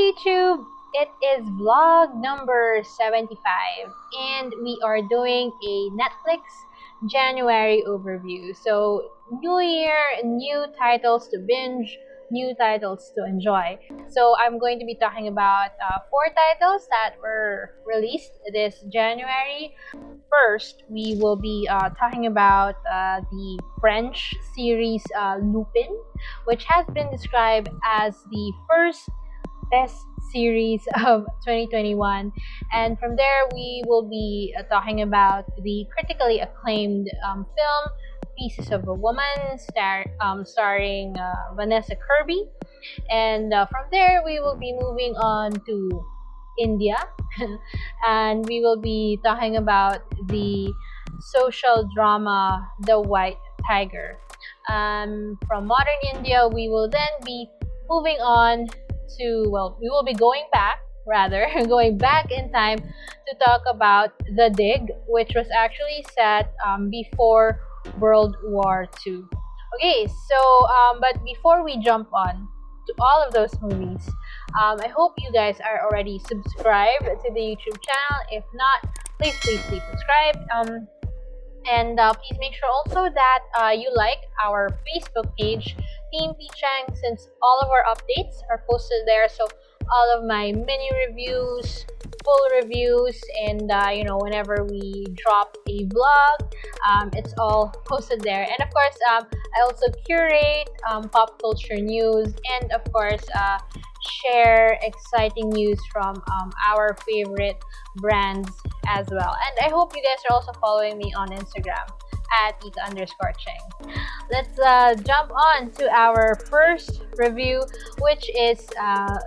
YouTube! It is vlog number 75 and we are doing a Netflix January overview. So, new year, new titles to binge, new titles to enjoy. So, I'm going to be talking about 4 titles that were released this January. First, we will be talking about the French series Lupin, which has been described as the first best series of 2021. And from there, we will be talking about the critically acclaimed film Pieces of a Woman, starring Vanessa Kirby. And from there, we will be moving on to India, and we will be talking about the social drama The White Tiger. From modern India, we will then be moving on to, we will be going back, going back in time to talk about The Dig, which was actually set before World War II. Okay, so, but before we jump on to all of those movies, I hope you guys are already subscribed to the YouTube channel. If not, please subscribe. And please make sure also that you like our Facebook page, Team Pichang, since all of our updates are posted there. So all of my mini reviews, full reviews, and whenever we drop a vlog, it's all posted there. And of course, I also curate pop culture news, and of course, share exciting news from our favorite brands as well. And I hope you guys are also following me on Instagram at Ika_Cheng. Let's jump on to our first review, which is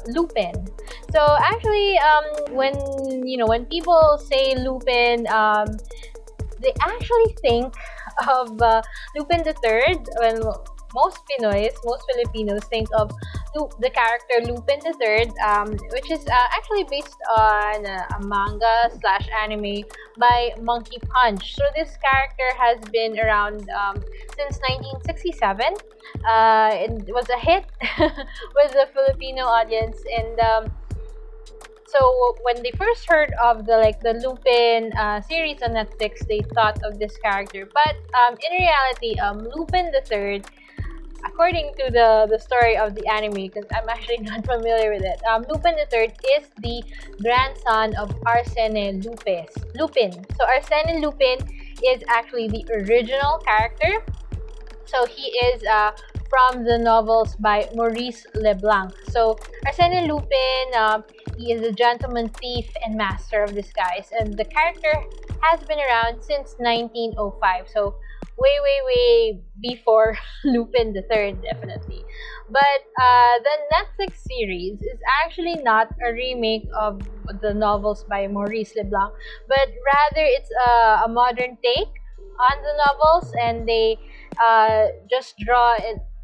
Lupin. So actually, when people say Lupin, they actually think of Lupin the Third. Well, most Filipinos think of the character Lupin the Third, which is actually based on a manga / anime by Monkey Punch. So this character has been around since 1967. It was a hit with the Filipino audience, and so when they first heard of the Lupin series on Netflix, they thought of this character. But in reality, Lupin the Third, according to the story of the anime, because I'm actually not familiar with it, Lupin the Third is the grandson of Arsène Lupin. So Arsène Lupin is actually the original character. So he is from the novels by Maurice Leblanc. So Arsène Lupin, he is a gentleman thief and master of disguise, and the character has been around since 1905. So way before Lupin the Third, definitely. But the Netflix series is actually not a remake of the novels by Maurice Leblanc, but rather it's a modern take on the novels, and they just draw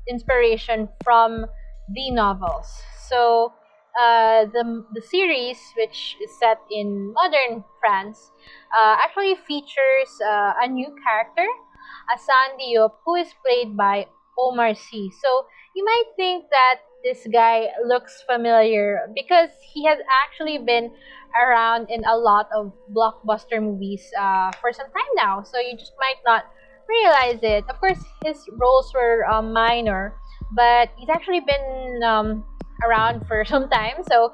inspiration from the novels. So the series, which is set in modern France, actually features a new character, Hassan Diop, who is played by Omar Sy. So you might think that this guy looks familiar because he has actually been around in a lot of blockbuster movies for some time now. So you just might not realize it. Of course, his roles were minor, but he's actually been around for some time. So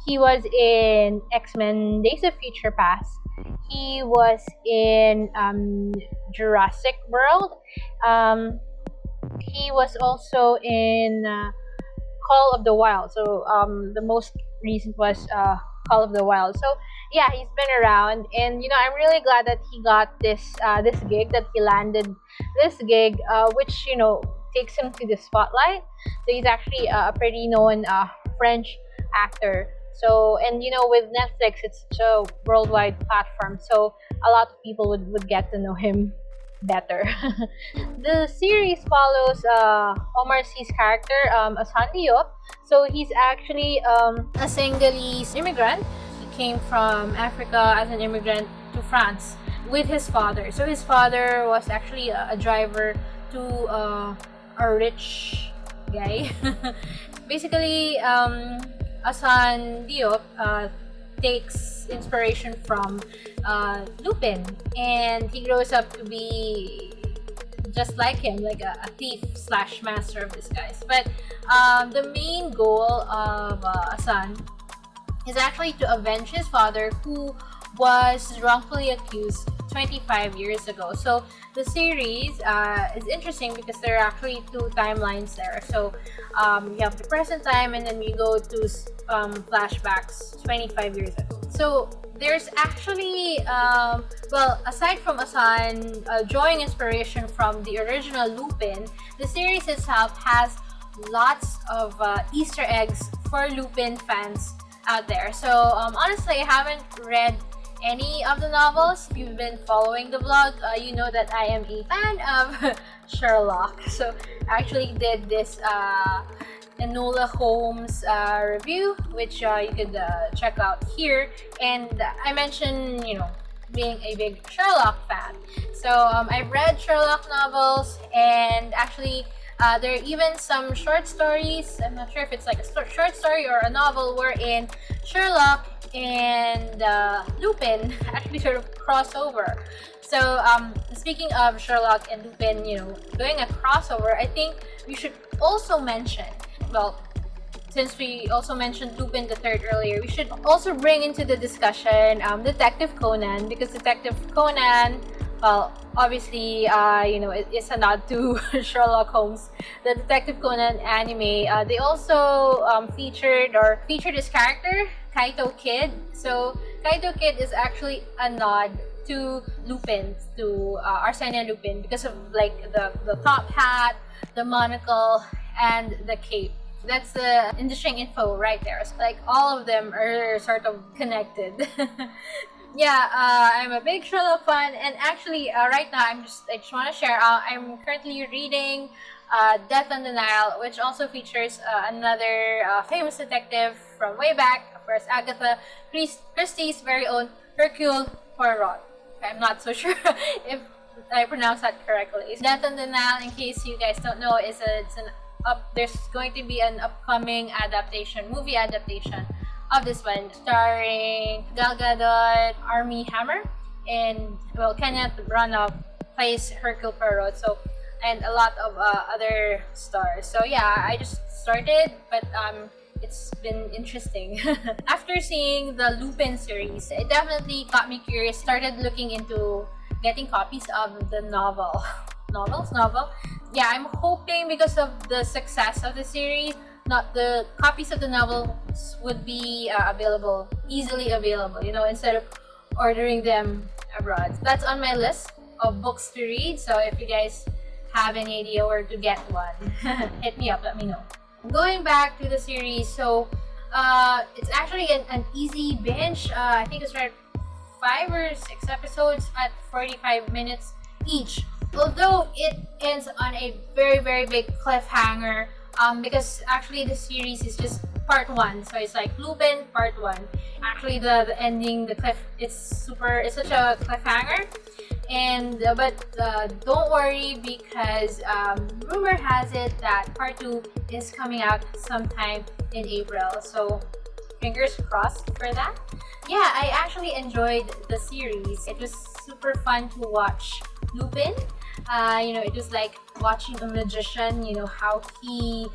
he was in X-Men Days of Future Past. He was in Jurassic World. He was also in Call of the Wild. So the most recent was Call of the Wild. So yeah, he's been around, and I'm really glad that he got this gig, that he landed this gig, which takes him to the spotlight. So he's actually a pretty known French actor. So, and with Netflix, it's such a worldwide platform, so a lot of people would get to know him better. The series follows Omar Sy's character, Hassan Diop. So he's actually a Senegalese immigrant. He came from Africa as an immigrant to France with his father. So his father was actually a driver to a rich guy. Basically, Asan Diop takes inspiration from Lupin, and he grows up to be just like him, like a thief slash master of disguise. But the main goal of Asan is actually to avenge his father, who was wrongfully accused 25 years ago. So the series is interesting because there are actually two timelines there. So you have the present time, and then we go to flashbacks 25 years ago. So there's actually, well, aside from Asan drawing inspiration from the original Lupin, the series itself has lots of Easter eggs for Lupin fans out there. So honestly, I haven't read any of the novels. If you've been following the vlog, you know that I am a fan of Sherlock. So I actually did this Enola Holmes review, which you could check out here. And I mentioned, you know, being a big Sherlock fan. So I've read Sherlock novels, and actually there are even some short stories. I'm not sure if it's like a short story or a novel wherein Sherlock and Lupin actually sort of crossover. So speaking of Sherlock and Lupin, you know, doing a crossover, I think we should also mention, well, since we also mentioned Lupin the Third earlier, we should also bring into the discussion Detective Conan, because Detective Conan, well, obviously, you know, it's a nod to Sherlock Holmes. The Detective Conan anime, they also featured this character, Kaito Kid. So Kaito Kid is actually a nod to Lupin, to Arsène Lupin, because of like the top hat, the monocle, and the cape. That's the interesting info right there. So, like, all of them are sort of connected. Yeah, I'm a big Sherlock fan, and actually, right now I just want to share. I'm currently reading Death on the Nile, which also features another famous detective from way back, of course, Agatha Christie's very own Hercule Poirot. I'm not so sure if I pronounced that correctly. Death on the Nile, in case you guys don't know, there's going to be an upcoming movie adaptation of this one, starring Gal Gadot, Armie Hammer, and, well, Kenneth Branagh plays Hercule Poirot. So, and a lot of other stars. So yeah, I just started, but it's been interesting. After seeing the Lupin series, it definitely got me curious. Started looking into getting copies of the novel. Novel. Yeah, I'm hoping because of the success of the series, not the copies of the novels would be easily available, you know, instead of ordering them abroad. That's on my list of books to read. So if you guys have any idea where to get one, hit me up, let me know. Going back to the series, so it's actually an easy binge. I think it's around 5 or 6 episodes at 45 minutes each. Although it ends on a very, very big cliffhanger, because actually the series is just part 1. So it's like Lupin part 1. Actually the ending, it's such a cliffhanger. And but don't worry, because rumor has it that part 2 is coming out sometime in April. So fingers crossed for that. Yeah, I actually enjoyed the series. It was super fun to watch Lupin. You know, it was like watching a magician, you know, how he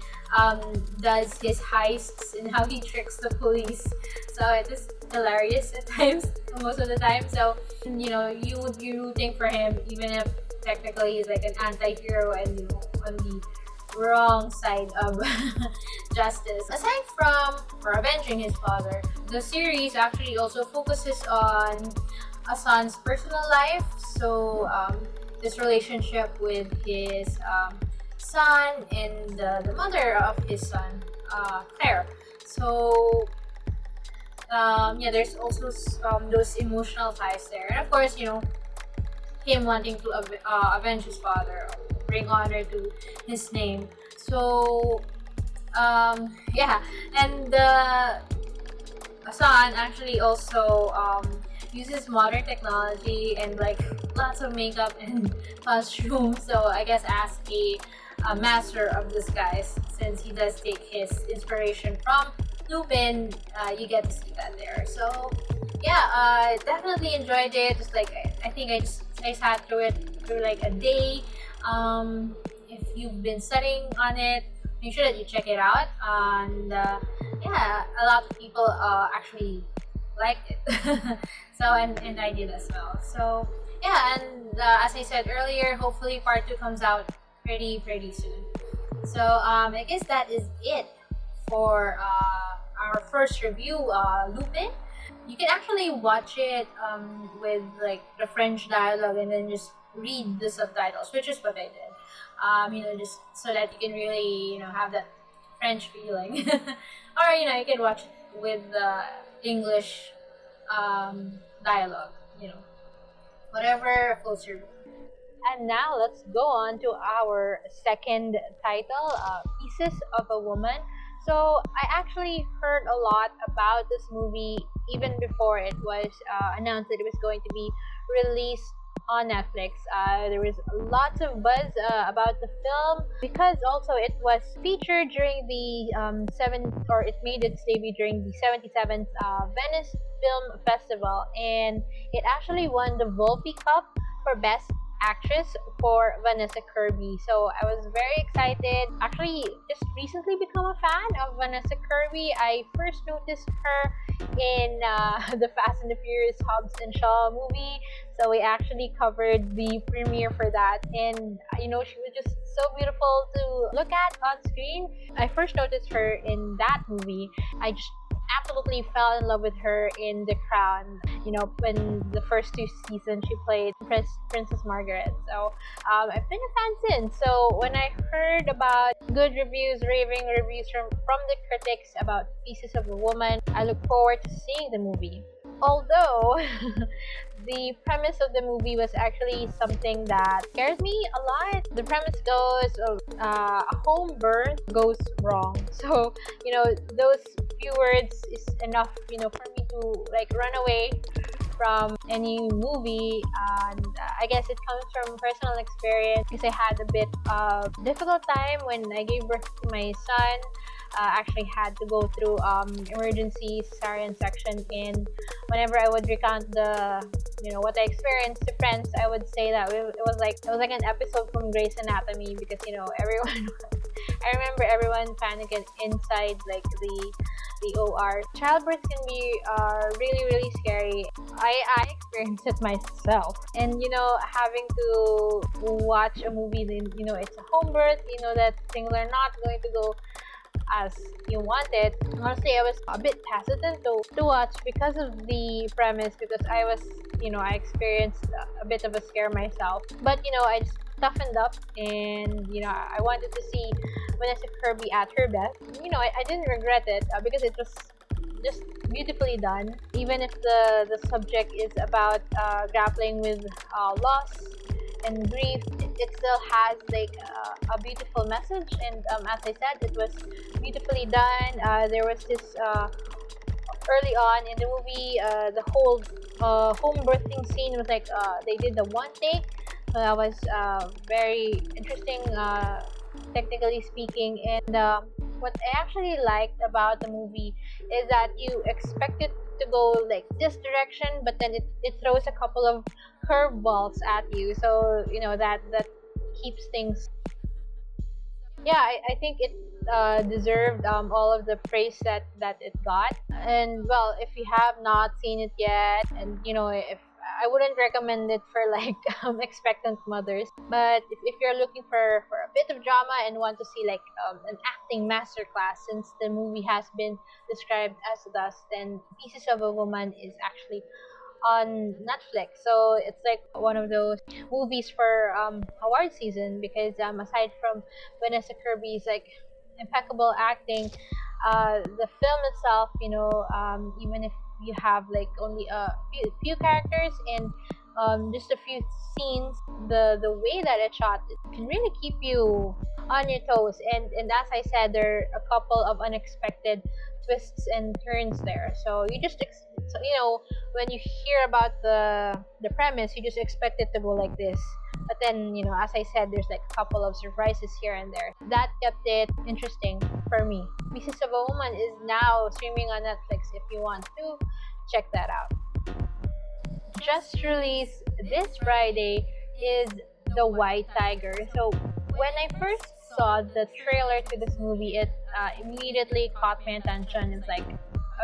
does his heists and how he tricks the police. So it was hilarious at times, most of the time. So, you know, you would be rooting for him, even if technically he's like an anti-hero and, you know, on the wrong side of justice. Aside from avenging his father, the series actually also focuses on Asan's personal life. So, this relationship with his son and the mother of his son, Claire. So yeah, there's also those emotional ties there, and of course, you know, him wanting to avenge his father, bring honor to his name. So yeah, and Asan actually also uses modern technology and like lots of makeup and costumes. So I guess as a master of disguise, since he does take his inspiration from Lupin, you get to see that there. So yeah, definitely enjoyed it. Just like I think I sat through it through like a day. If you've been studying on it, make sure that you check it out. And yeah, a lot of people actually liked it. So and I did as well. So yeah, and as I said earlier, hopefully part two comes out pretty soon. So I guess that is it for our first review, Lupin. You can actually watch it with like the French dialogue and then just read the subtitles, which is what I did. Just so that you can really have that French feeling, or you can watch it with the English dialogue. Whatever floats your boat. And now let's go on to our second title, Pieces of a Woman. So I actually heard a lot about this movie even before it was announced that it was going to be released on Netflix. There was lots of buzz about the film because also it was featured during the it made its debut during the 77th Venice Film Festival, and it actually won the Volpi Cup for Best Actress for Vanessa Kirby. So I was very excited. Actually, just recently become a fan of Vanessa Kirby. I first noticed her in the Fast and the Furious Hobbs and Shaw movie. So we actually covered the premiere for that, and she was just so beautiful to look at on screen. I first noticed her in that movie. I just absolutely fell in love with her in The Crown. When the first two seasons she played Princess Margaret. So I've been a fan since. So when I heard about good reviews, raving reviews from the critics about Pieces of a Woman, I look forward to seeing the movie. Although the premise of the movie was actually something that scares me a lot. The premise goes a home birth goes wrong. So those few words is enough for me to like run away from any movie, and I guess it comes from personal experience because I had a bit of difficult time when I gave birth to my son. Actually had to go through emergency cesarean section, and whenever I would recount the what I experienced to friends, I would say that it was like an episode from Grey's Anatomy because everyone I remember everyone panicking inside like the OR. Childbirth can be really scary. I experienced it myself, and having to watch a movie, then it's a home birth, that things are not going to go as you wanted. Honestly, I was a bit hesitant to watch because of the premise, because I was I experienced a bit of a scare myself, but I just toughened up, and I wanted to see Vanessa Kirby at her best. I didn't regret it because it was just beautifully done, even if the subject is about grappling with loss and grief. It still has like a beautiful message, and as I said, it was beautifully done. There was this early on in the movie, the whole home birthing scene was like they did the one take. So that was very interesting, technically speaking. And what I actually liked about the movie is that you expect it to go like this direction, but then it throws a couple of curveballs at you. So that keeps things. Yeah, I think it deserved all of the praise that it got. And well, if you have not seen it yet, and if I wouldn't recommend it for like expectant mothers, but if you're looking for a bit of drama and want to see like an acting masterclass, since the movie has been described as thus, then Pieces of a Woman is actually on Netflix. So it's like one of those movies for award season, because aside from Vanessa Kirby's like impeccable acting, the film itself, even if you have like only a few characters and just a few scenes, the way that it's shot, it can really keep you on your toes. And as I said, there are a couple of unexpected twists and turns there. So you just when you hear about the premise, you just expect it to go like this. But then, as I said, there's like a couple of surprises here and there. That kept it interesting for me. Pieces of a Woman is now streaming on Netflix if you want to check that out. Just released this Friday is The White Tiger. So when I first saw the trailer to this movie, it immediately caught my attention. It's like,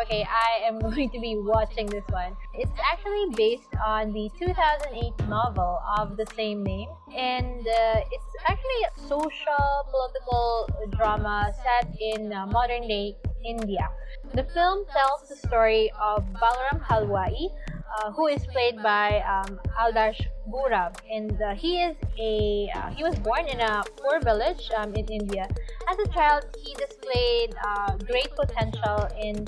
okay, I am going to be watching this one. It's actually based on the 2008 novel of the same name, and it's actually a social political drama set in modern day India. The film tells the story of Balaram Halwai, who is played by Aldarsh Gurav, and he was born in a poor village in India. As a child, he displayed great potential in.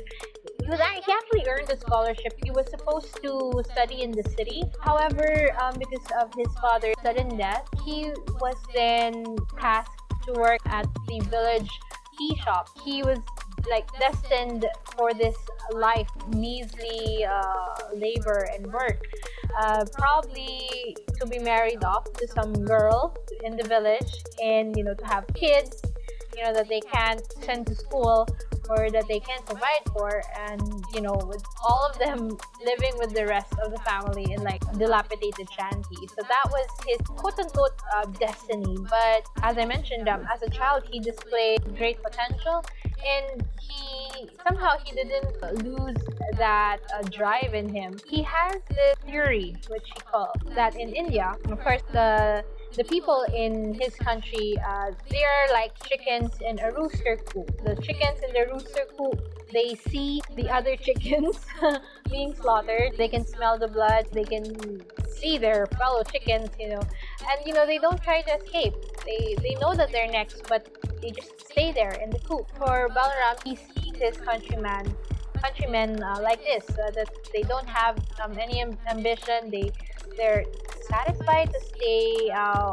He actually earned a scholarship. He was supposed to study in the city. However, because of his father's sudden death, he was then tasked to work at the village tea shop. He was like destined for this life, measly labor and work, probably to be married off to some girl in the village, and to have kids that they can't send to school or that they can't provide for, and with all of them living with the rest of the family in like dilapidated shanty. So that was his quote-unquote destiny. But as I mentioned, as a child, he displayed great potential, and he didn't lose that drive in him. He has this theory, which he calls that in India, of course, the people in his country, they're like chickens in a rooster coop. The chickens in the rooster coop, they see the other chickens being slaughtered. They can smell the blood. They can see their fellow chickens, and they don't try to escape. They know that they're next, but they just stay there in the coop. For Balaram, he sees his countrymen like this, that they don't have any ambition. They're satisfied to stay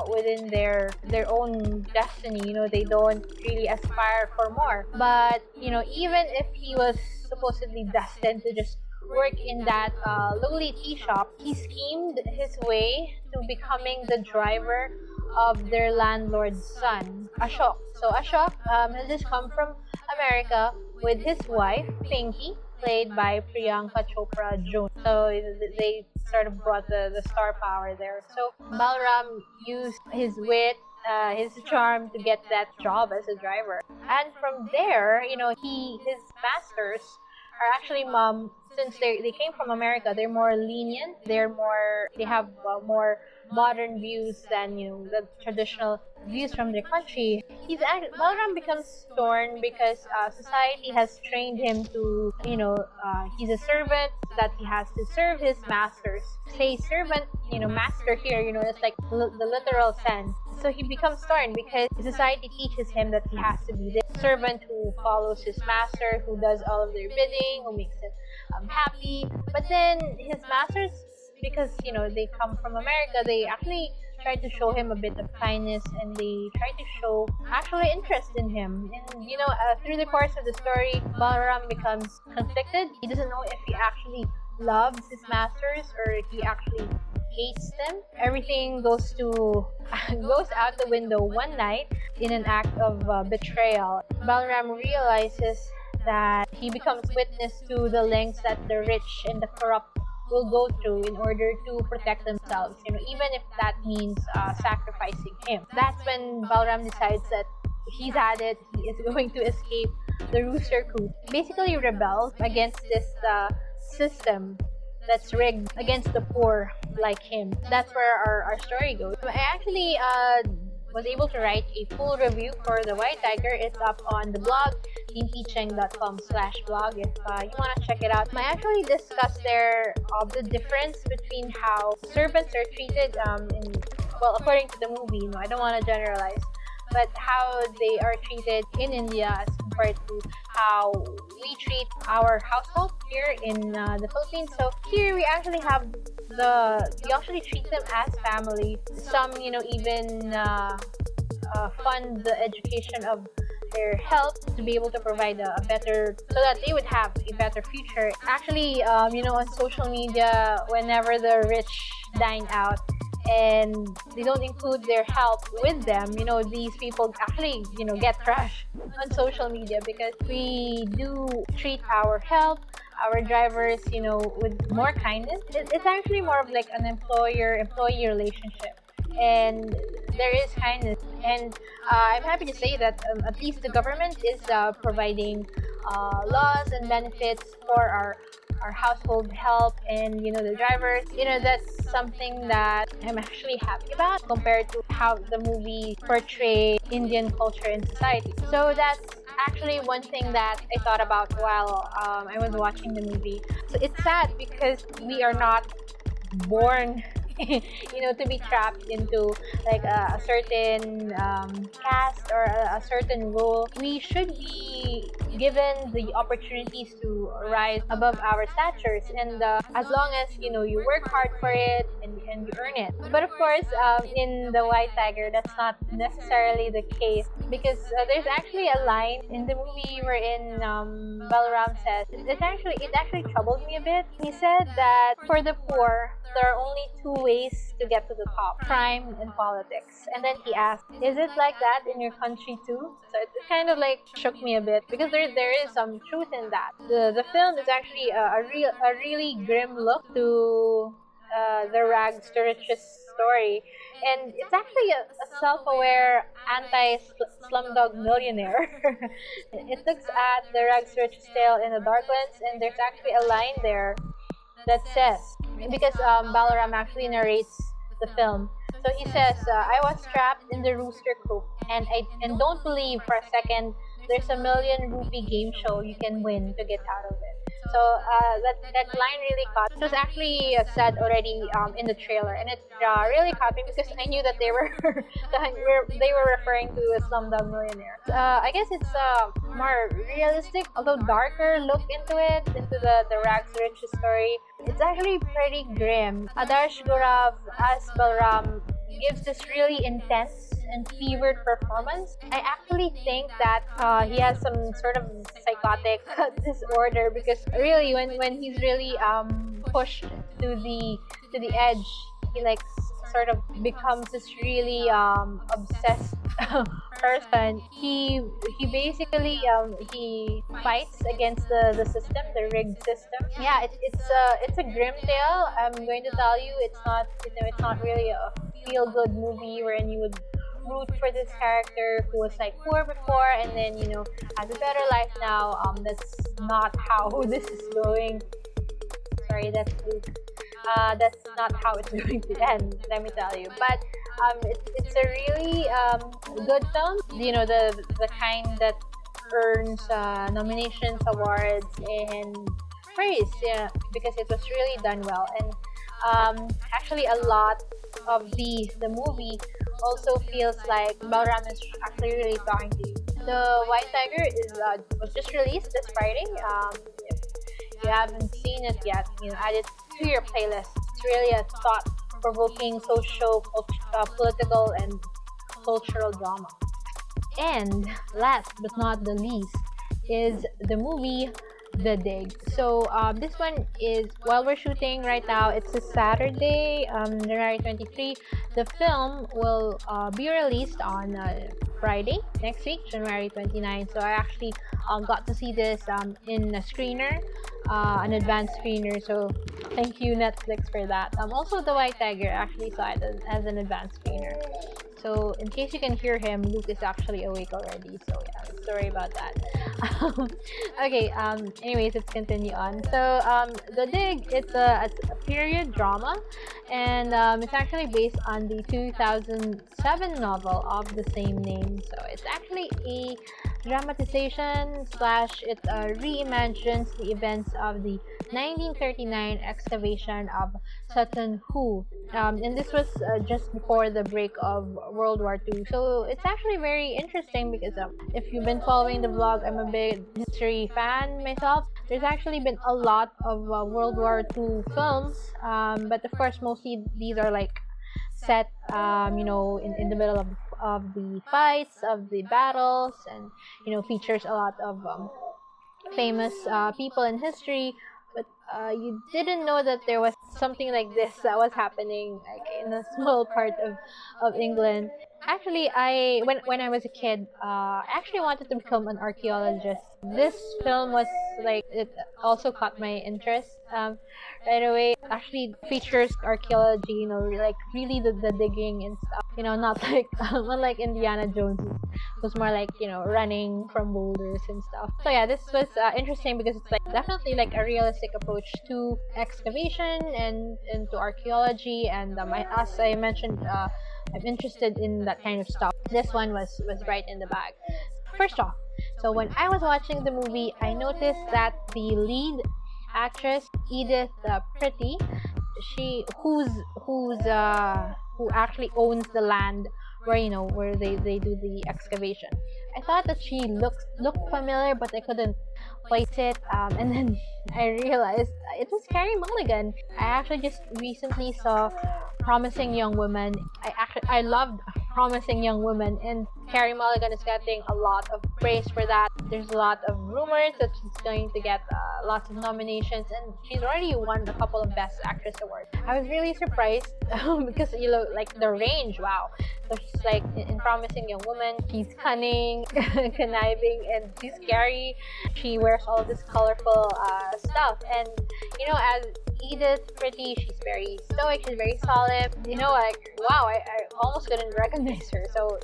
within their own destiny. They don't really aspire for more. But even if he was supposedly destined to just work in that lowly tea shop, he schemed his way to becoming the driver of their landlord's son, Ashok. So Ashok has just come from America with his wife, Pinky, played by Priyanka Chopra Jones. So they sort of brought the star power there. So Balaram used his wit, his charm to get that job as a driver. And from there, his masters are actually since they came from America, they're more lenient. They have more modern views than the traditional views from their country. Balaram becomes torn because society has trained him to he's a servant, that he has to serve his masters. Say servant, master here, it's like the literal sense. So he becomes torn because society teaches him that he has to be this servant who follows his master, who does all of their bidding, who makes him happy. But then his masters, because they come from America, they actually try to show him a bit of kindness, and they try to show actually interest in him. And through the course of the story, Balaram becomes conflicted. He doesn't know if he actually loves his masters or if he actually hates them. Everything goes out the window one night in an act of betrayal. Balaram realizes that he becomes witness to the lengths that the rich and the corrupt will go through in order to protect themselves, even if that means sacrificing him. That's when Balaram decides that he's had it. He is going to escape the rooster coop. Basically rebels against this system that's rigged against the poor like him. That's where our story goes. I actually was able to write a full review for The White Tiger. It's up on the blog, teamteaching.com/blog, if you want to check it out. I actually discussed there the difference between how servants are treated according to the movie. I don't want to generalize, but how they are treated in India as compared to how we treat our household here in the Philippines. So here we actually have we actually treat them as family. Some, even fund the education of their health to be able to provide a better, so that they would have a better future. Actually, on social media, whenever the rich dine out, and they don't include their help with them, these people actually, get trash on social media because we do treat our help, our drivers, with more kindness. It's actually more of like an employer-employee relationship, and there is kindness. And I'm happy to say that at least the government is providing laws and benefits for our household help and the drivers. That's something that I'm actually happy about compared to how the movie portrayed Indian culture in society. So that's actually one thing that I thought about while I was watching the movie. So it's sad because we are not born to be trapped into like a certain caste or a certain role. We should be given the opportunities to rise above our statures, and as long as you work hard for it and you earn it. But of course, in the White Tiger, that's not necessarily the case, because there's actually a line in the movie wherein Balaram says it actually troubled me a bit. He said that for the poor there are only two ways to get to the top: crime and politics. And then he asked, is it like that in your country too? So it kind of like shook me a bit, because there is some truth in that. The film is actually a really grim look to the rags to riches story, and it's actually a self-aware anti-slumdog millionaire. It looks at the rags to riches tale in a dark lens, and there's actually a line there that says, because Balaram actually narrates the film. So he says, I was trapped in the rooster coop, and don't believe for a second there's a million rupee game show you can win to get out of it. So that line really caught. It was actually said already in the trailer, and it really caught me because I knew that they were they were referring to a Slumdog Millionaire. I guess it's a more realistic, although darker look into the rags to riches story. It's actually pretty grim. Adarsh Gaurav as Balram gives this really intense and fevered performance. I actually think that he has some sort of psychotic disorder, because really when he's really pushed to the edge, he like sort of becomes this really obsessed person. He basically he fights against the system, the rigged system. Yeah, it's a grim tale. I'm going to tell you, it's not really a feel good movie wherein you would root for this character who was like poor before and then has a better life now. That's not how this is going. Sorry, that's Luke. That's not how it's going to end, let me tell you. But it's a really good film. The kind that earns nominations, awards, and praise. Yeah, because it was really done well. And actually, a lot of the movie also feels like Balram is actually really talking to you. The White Tiger was just released this Friday. If you haven't seen it yet, add it to your playlist. It's really a thought-provoking social, political, and cultural drama. And last but not the least is the movie The Dig. So this one is, while we're shooting right now, it's a Saturday, January 23. The film will be released on Friday next week, January 29. So I actually got to see this in a screener, an advanced screener. So thank you Netflix for that. Also the White Tiger actually saw it as an advanced screener. So in case you can hear him, Luke is actually awake already. So yeah, sorry about that. Okay. Anyways, let's continue on. So The Dig, it's a period drama, and it's actually based on the 2007 novel of the same name. So it's actually a dramatization slash it reimagines the events of the 1939 excavation of Sutton Hoo, and this was just before the break of World War II. So it's actually very interesting because if you've been following the vlog, I'm a big history fan myself. There's actually been a lot of World War II films, but of course mostly these are like set in the middle of the fights, of the battles, and features a lot of famous people in history. But you didn't know that there was something like this that was happening like in a small part of England. Actually, when I was a kid, I actually wanted to become an archaeologist. This film was like it also caught my interest right away. Actually, features archaeology, like really the digging and stuff. Not like unlike Indiana Jones, was more like running from boulders and stuff. So yeah, this was interesting because it's like definitely like a realistic approach to excavation and to archaeology. And as I mentioned, I'm interested in that kind of stuff. This one was right in the bag. First off, so when I was watching the movie, I noticed that the lead actress Edith Pretty, who actually owns the land where they do the excavation. I thought that she looked familiar, but I couldn't place it. And then I realized it was Carey Mulligan. I actually just recently saw Promising Young Woman. I loved Promising Young Woman, and Carey Mulligan is getting a lot of praise for that. There's a lot of rumors that she's going to get lots of nominations, and she's already won a couple of Best Actress awards. I was really surprised because like the range, wow. So she's like in Promising Young Woman, she's cunning, conniving, and she's scary. She wears all of this colorful stuff, and as Edith Pretty, she's very stoic, she's very solemn. Like wow, I almost couldn't recognize her. So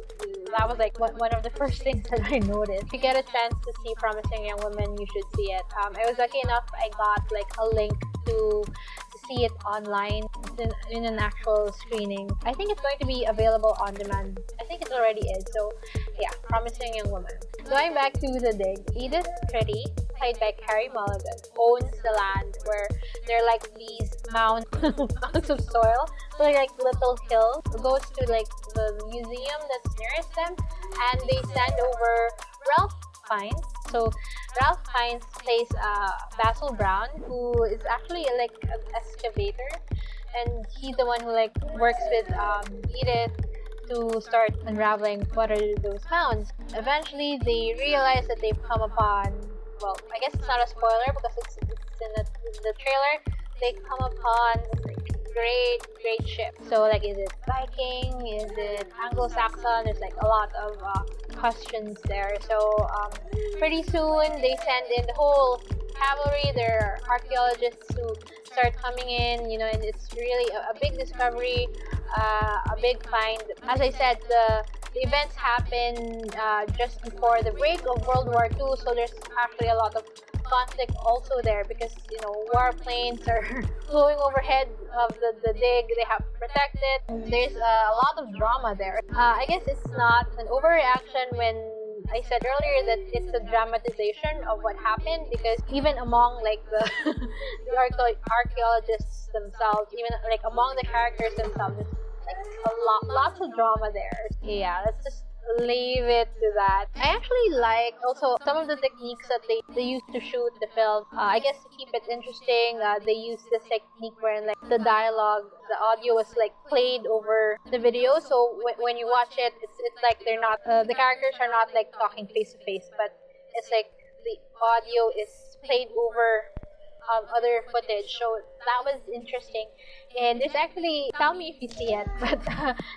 that was like one of the first things that I noticed. If you get a chance to see Promising Young Woman, you should see it. I was lucky enough, I got like a link to see it online in an actual screening. I think it's going to be available on demand. I think it already is. So yeah, Promising Young Woman. Going back to the dig, Edith Pretty, played by Carey Mulligan, owns the land where there are like these mounds of soil, so like little hills. Goes to like the museum that's nearest them, and they send over Ralph Fiennes. So Ralph Fiennes plays Basil Brown, who is actually like an excavator, and he's the one who like works with Edith to start unraveling what are those mounds. Eventually, they realize that they've come upon, well, I guess it's not a spoiler because it's in the trailer. They come upon great ship. So like, is it Viking? Is it Anglo-Saxon? There's like a lot of questions there. So pretty soon they send in the whole cavalry. There are archaeologists who start coming in, and it's really a big discovery, a big find. As I said, the events happen just before the break of World War II, so there's actually a lot of conflict also there because warplanes are flying overhead of the dig. They have to protect it. There's a lot of drama there. I guess it's not an overreaction when I said earlier that it's a dramatization of what happened, because even among like the archaeologists themselves, even like among the characters themselves, there's like lots of drama there. Yeah, let's just leave it to that. I actually like also some of the techniques that they used to shoot the film. I guess to keep it interesting, they used this technique where like the dialogue, the audio was like played over the video. So when you watch it, it's like they're not the characters are not like talking face to face, but it's like the audio is played over other footage. So that was interesting. And there's actually, tell me if you see it, but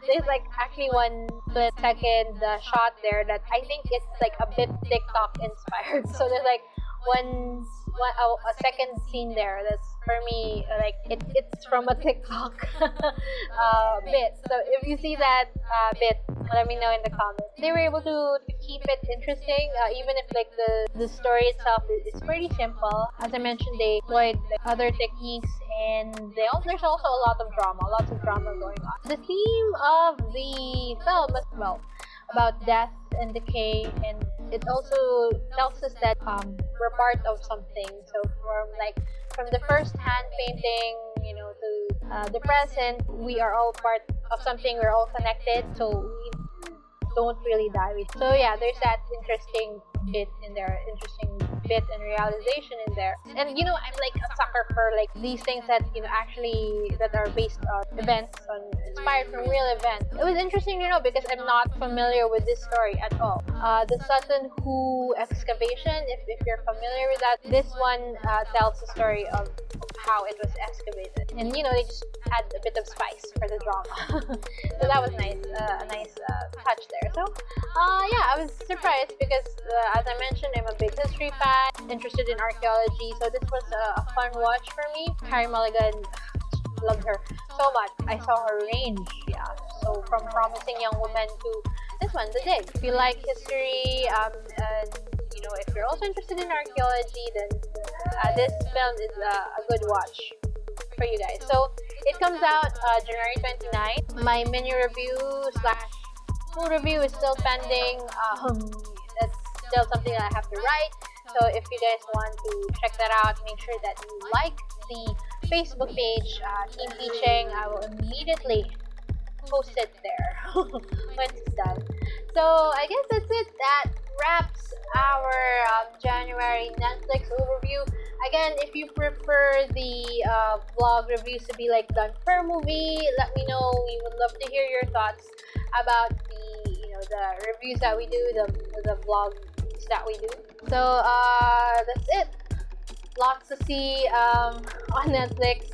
there's like actually one split second shot there that I think it's like a bit TikTok inspired. So there's like a second scene there that's for me like it's from a TikTok bit. So if you see that bit, let me know in the comments. They were able to keep it interesting, even if like the story itself is pretty simple. As I mentioned, they employed like, other techniques, and there's also lots of drama going on. The theme of the film is, well, about death and decay, and it also tells us that we're part of something. So from the first hand painting, to the present, we are all part of something. We're all connected, so we don't really die. So yeah, there's that interesting bit in there, interesting bit and realization in there. And you know, I'm like a sucker for like these things that actually that are based on events, inspired from real events. It was interesting, because I'm not familiar with this story at all. The Sutton Hoo excavation, if you're familiar with that, this one tells the story of how it was excavated, and they just add a bit of spice for the drama. So that was nice, a nice touch there. So yeah, I was surprised because as I mentioned, I'm a big history fan, interested in archaeology, so this was a fun watch for me. Carey Mulligan, loved her so much. I saw her range, yeah, so from Promising Young Woman to this one, The Dig. If you like history, and if you're also interested in archaeology, then this film is a good watch for you guys. So it comes out January 29th. My mini review slash full review is still pending. That's still something that I have to write. So if you guys want to check that out, make sure that you like the Facebook page, Team Teaching. I will immediately post it there once it's done. So I guess that's it. That wraps our January Netflix overview. Again, if you prefer the vlog reviews to be like done per movie, let me know. We would love to hear your thoughts about the reviews that we do, the vlogs that we do. So that's it. Lots to see on Netflix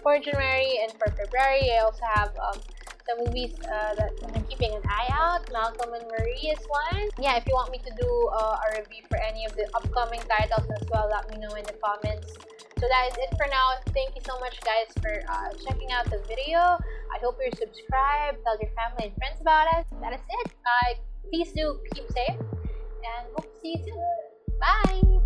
for January, and for February I also have the movies that I'm keeping an eye out. Malcolm and Marie is one. Yeah, if you want me to do a review for any of the upcoming titles as well, let me know in the comments. So that is it for now. Thank you so much, guys, for checking out the video. I hope you're subscribed. Tell your family and friends about us. That is it. Please do keep safe, and hope to see you soon. Bye!